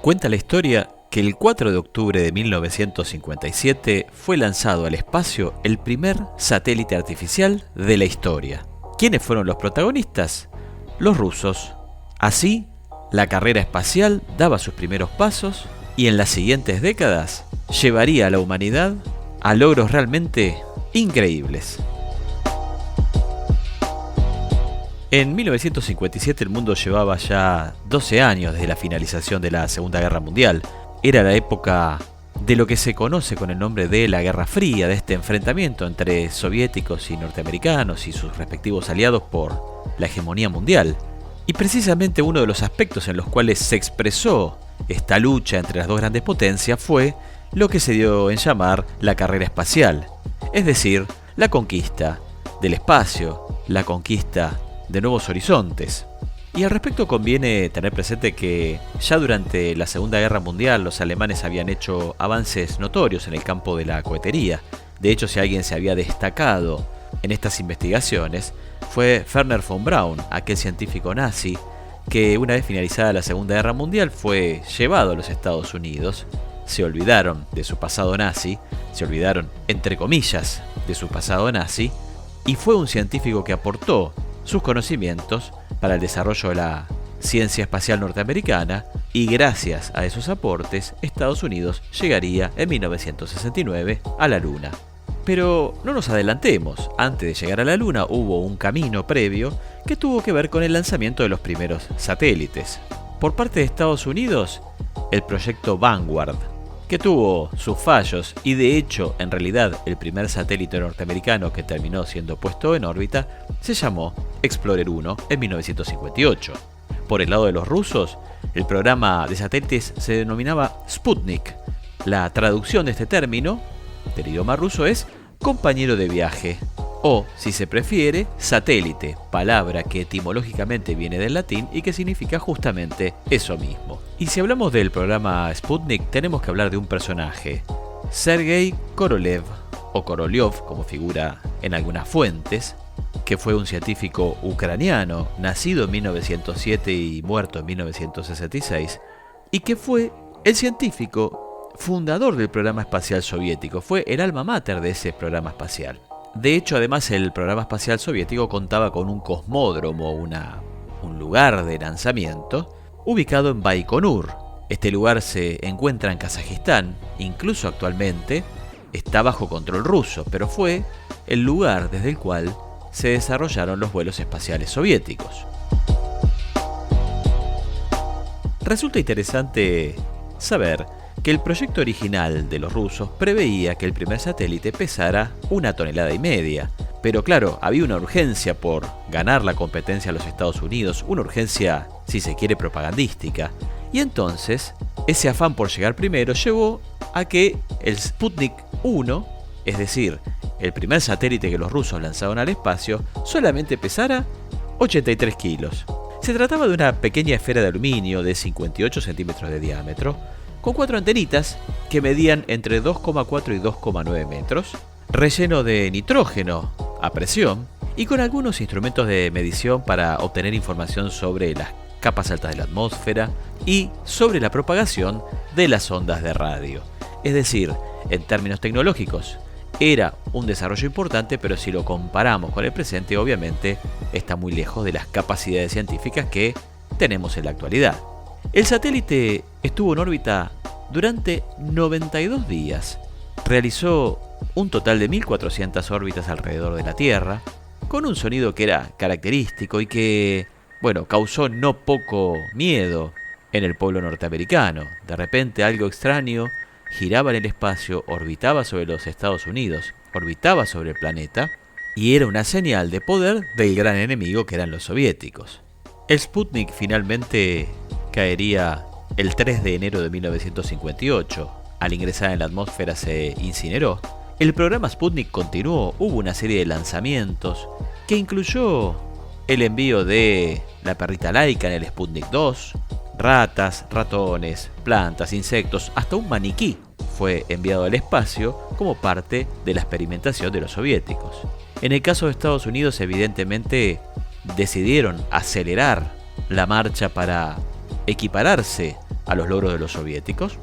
Cuenta la historia que el 4 de octubre de 1957 fue lanzado al espacio el primer satélite artificial de la historia. ¿Quiénes fueron los protagonistas? Los rusos. Así, la carrera espacial daba sus primeros pasos y en las siguientes décadas llevaría a la humanidad a logros realmente increíbles. En 1957 el mundo llevaba ya 12 años desde la finalización de la Segunda Guerra Mundial. Era la época de lo que se conoce con el nombre de la Guerra Fría, de este enfrentamiento entre soviéticos y norteamericanos y sus respectivos aliados por la hegemonía mundial. Y precisamente uno de los aspectos en los cuales se expresó esta lucha entre las dos grandes potencias fue lo que se dio en llamar la carrera espacial, es decir, la conquista del espacio, la conquista de nuevos horizontes. Y al respecto conviene tener presente que ya durante la Segunda Guerra Mundial los alemanes habían hecho avances notorios en el campo de la cohetería. De hecho, si alguien se había destacado en estas investigaciones, fue Wernher von Braun, aquel científico nazi que una vez finalizada la Segunda Guerra Mundial fue llevado a los Estados Unidos. Se olvidaron de su pasado nazi, se olvidaron, entre comillas, de su pasado nazi, y fue un científico que aportó sus conocimientos para el desarrollo de la ciencia espacial norteamericana, y gracias a esos aportes, Estados Unidos llegaría en 1969 a la Luna. Pero no nos adelantemos, antes de llegar a la Luna hubo un camino previo que tuvo que ver con el lanzamiento de los primeros satélites. Por parte de Estados Unidos, el proyecto Vanguard, que tuvo sus fallos y de hecho, en realidad, el primer satélite norteamericano que terminó siendo puesto en órbita se llamó Explorer 1 en 1958. Por el lado de los rusos, el programa de satélites se denominaba Sputnik. La traducción de este término, del idioma ruso, es compañero de viaje, o, si se prefiere, satélite, palabra que etimológicamente viene del latín y que significa justamente eso mismo. Y si hablamos del programa Sputnik, tenemos que hablar de un personaje, Sergei Korolev, o Korolev, como figura en algunas fuentes, que fue un científico ucraniano, nacido en 1907 y muerto en 1966, y que fue el científico fundador del programa espacial soviético, fue el alma mater de ese programa espacial. De hecho, además, el programa espacial soviético contaba con un cosmódromo, un lugar de lanzamiento, ubicado en Baikonur. Este lugar se encuentra en Kazajistán, incluso actualmente está bajo control ruso, pero fue el lugar desde el cual se desarrollaron los vuelos espaciales soviéticos. Resulta interesante saber que el proyecto original de los rusos preveía que el primer satélite pesara 1,5 toneladas, pero claro, había una urgencia por ganar la competencia a los Estados Unidos, una urgencia, si se quiere, propagandística, y entonces ese afán por llegar primero llevó a que el Sputnik 1, es decir, el primer satélite que los rusos lanzaron al espacio, solamente pesara 83 kilos. Se trataba de una pequeña esfera de aluminio de 58 centímetros de diámetro, con 4 antenitas que medían entre 2,4 y 2,9 metros, relleno de nitrógeno a presión y con algunos instrumentos de medición para obtener información sobre las capas altas de la atmósfera y sobre la propagación de las ondas de radio. Es decir, en términos tecnológicos, era un desarrollo importante, pero si lo comparamos con el presente, obviamente está muy lejos de las capacidades científicas que tenemos en la actualidad. El satélite estuvo en órbita durante 92 días. Realizó un total de 1.400 órbitas alrededor de la Tierra, con un sonido que era característico y que, causó no poco miedo en el pueblo norteamericano. De repente algo extraño giraba en el espacio, orbitaba sobre los Estados Unidos, orbitaba sobre el planeta, y era una señal de poder del gran enemigo que eran los soviéticos. El Sputnik finalmente caería el 3 de enero de 1958. Al ingresar en la atmósfera se incineró. El programa Sputnik continuó, hubo una serie de lanzamientos que incluyó el envío de la perrita Laika en el Sputnik 2, ratas, ratones, plantas, insectos, hasta un maniquí fue enviado al espacio como parte de la experimentación de los soviéticos. En el caso de Estados Unidos, evidentemente decidieron acelerar la marcha para equipararse a los logros de los soviéticos.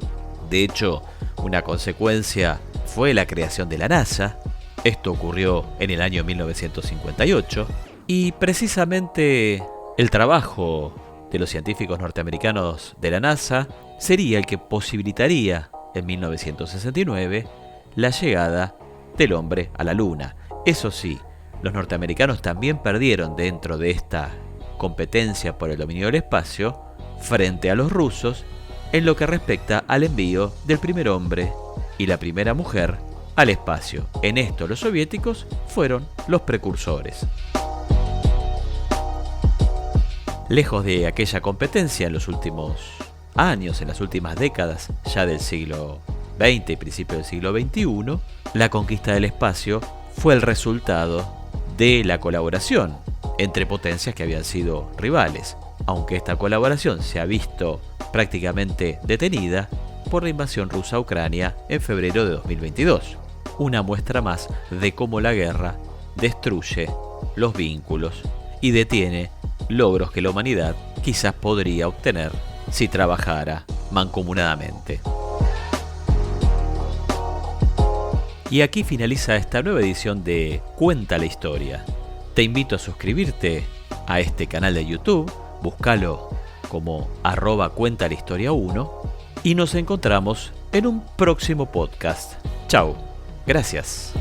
De hecho, una consecuencia fue la creación de la NASA. Esto ocurrió en el año 1958 y precisamente el trabajo de los científicos norteamericanos de la NASA sería el que posibilitaría en 1969 la llegada del hombre a la Luna. Eso sí, los norteamericanos también perdieron dentro de esta competencia por el dominio del espacio frente a los rusos en lo que respecta al envío del primer hombre y la primera mujer al espacio. En esto los soviéticos fueron los precursores. Lejos de aquella competencia en los últimos años, en las últimas décadas ya del siglo XX y principio del siglo XXI, la conquista del espacio fue el resultado de la colaboración entre potencias que habían sido rivales, aunque esta colaboración se ha visto prácticamente detenida por la invasión rusa a Ucrania en febrero de 2022. Una muestra más de cómo la guerra destruye los vínculos y detiene logros que la humanidad quizás podría obtener si trabajara mancomunadamente. Y aquí finaliza esta nueva edición de Cuenta la Historia. Te invito a suscribirte a este canal de YouTube, búscalo como @cuentalahistoria1 y nos encontramos en un próximo podcast. Chau, gracias.